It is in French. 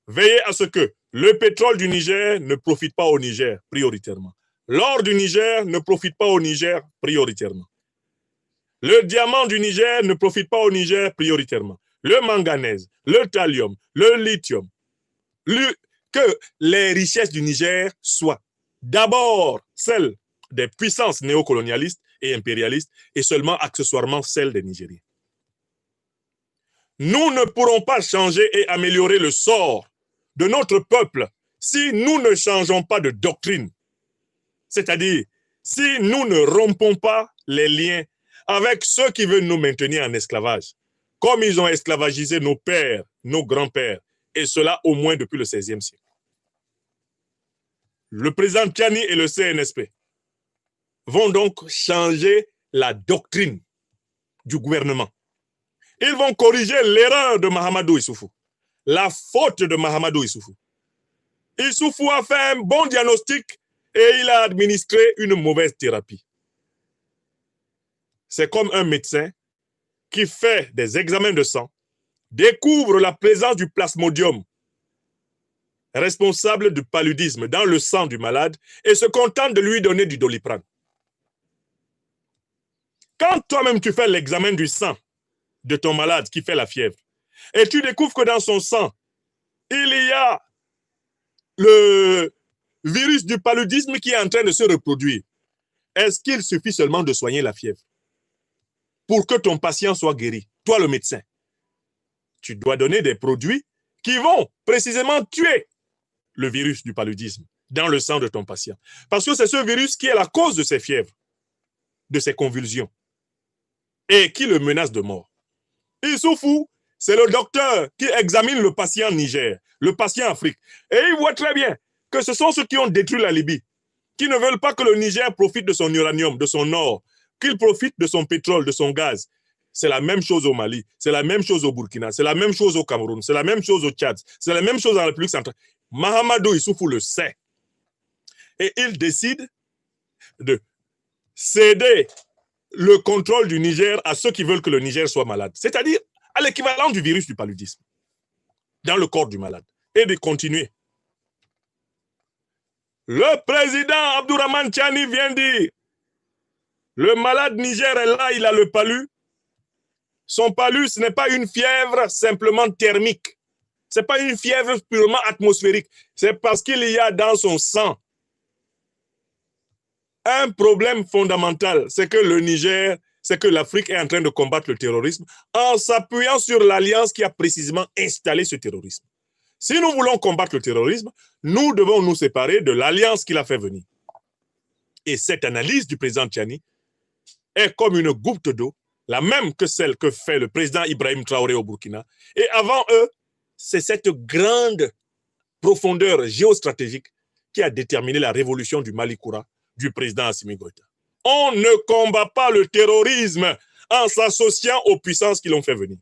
veillez à ce que le pétrole du Niger ne profite pas au Niger prioritairement. L'or du Niger ne profite pas au Niger prioritairement. Le diamant du Niger ne profite pas au Niger prioritairement. Le manganèse, le thallium, le lithium. Que les richesses du Niger soient d'abord celles des puissances néocolonialistes et impérialistes et seulement accessoirement celles des Nigériens. Nous ne pourrons pas changer et améliorer le sort de notre peuple si nous ne changeons pas de doctrine. C'est-à-dire, si nous ne rompons pas les liens avec ceux qui veulent nous maintenir en esclavage, comme ils ont esclavagisé nos pères, nos grands-pères, et cela au moins depuis le XVIe siècle. Le président Tchani et le CNSP vont donc changer la doctrine du gouvernement. Ils vont corriger l'erreur de Mahamadou Issoufou, la faute de Mahamadou Issoufou. Issoufou a fait un bon diagnostic et il a administré une mauvaise thérapie. C'est comme un médecin qui fait des examens de sang, découvre la présence du plasmodium, responsable du paludisme dans le sang du malade, et se contente de lui donner du Doliprane. Quand toi-même tu fais l'examen du sang de ton malade qui fait la fièvre, et tu découvres que dans son sang, il y a le virus du paludisme qui est en train de se reproduire, est-ce qu'il suffit seulement de soigner la fièvre pour que ton patient soit guéri? Toi, le médecin, tu dois donner des produits qui vont précisément tuer le virus du paludisme dans le sang de ton patient. Parce que c'est ce virus qui est la cause de ces fièvres, de ces convulsions, et qui le menace de mort. Issoufou, c'est le docteur qui examine le patient Niger, le patient Afrique. Et il voit très bien que ce sont ceux qui ont détruit la Libye, qui ne veulent pas que le Niger profite de son uranium, de son or, qu'il profite de son pétrole, de son gaz. C'est la même chose au Mali, c'est la même chose au Burkina, c'est la même chose au Cameroun, c'est la même chose au Tchad, c'est la même chose en République centrale. Mahamadou Issoufou le sait. Et il décide de céder le contrôle du Niger à ceux qui veulent que le Niger soit malade. C'est-à-dire à l'équivalent du virus du paludisme dans le corps du malade. Et de continuer. Le président Abdourahmane Tchani vient dire le malade Niger est là, il a le palu. Son palu, ce n'est pas une fièvre simplement thermique. Ce n'est pas une fièvre purement atmosphérique. C'est parce qu'il y a dans son sang un problème fondamental. C'est que le Niger, c'est que l'Afrique est en train de combattre le terrorisme en s'appuyant sur l'alliance qui a précisément installé ce terrorisme. Si nous voulons combattre le terrorisme, nous devons nous séparer de l'alliance qui l'a fait venir. Et cette analyse du président Tchani est comme une goutte d'eau, la même que celle que fait le président Ibrahim Traoré au Burkina. Et avant eux, c'est cette grande profondeur géostratégique qui a déterminé la révolution du Malikoura du président Assimi Goïta. On ne combat pas le terrorisme en s'associant aux puissances qui l'ont fait venir.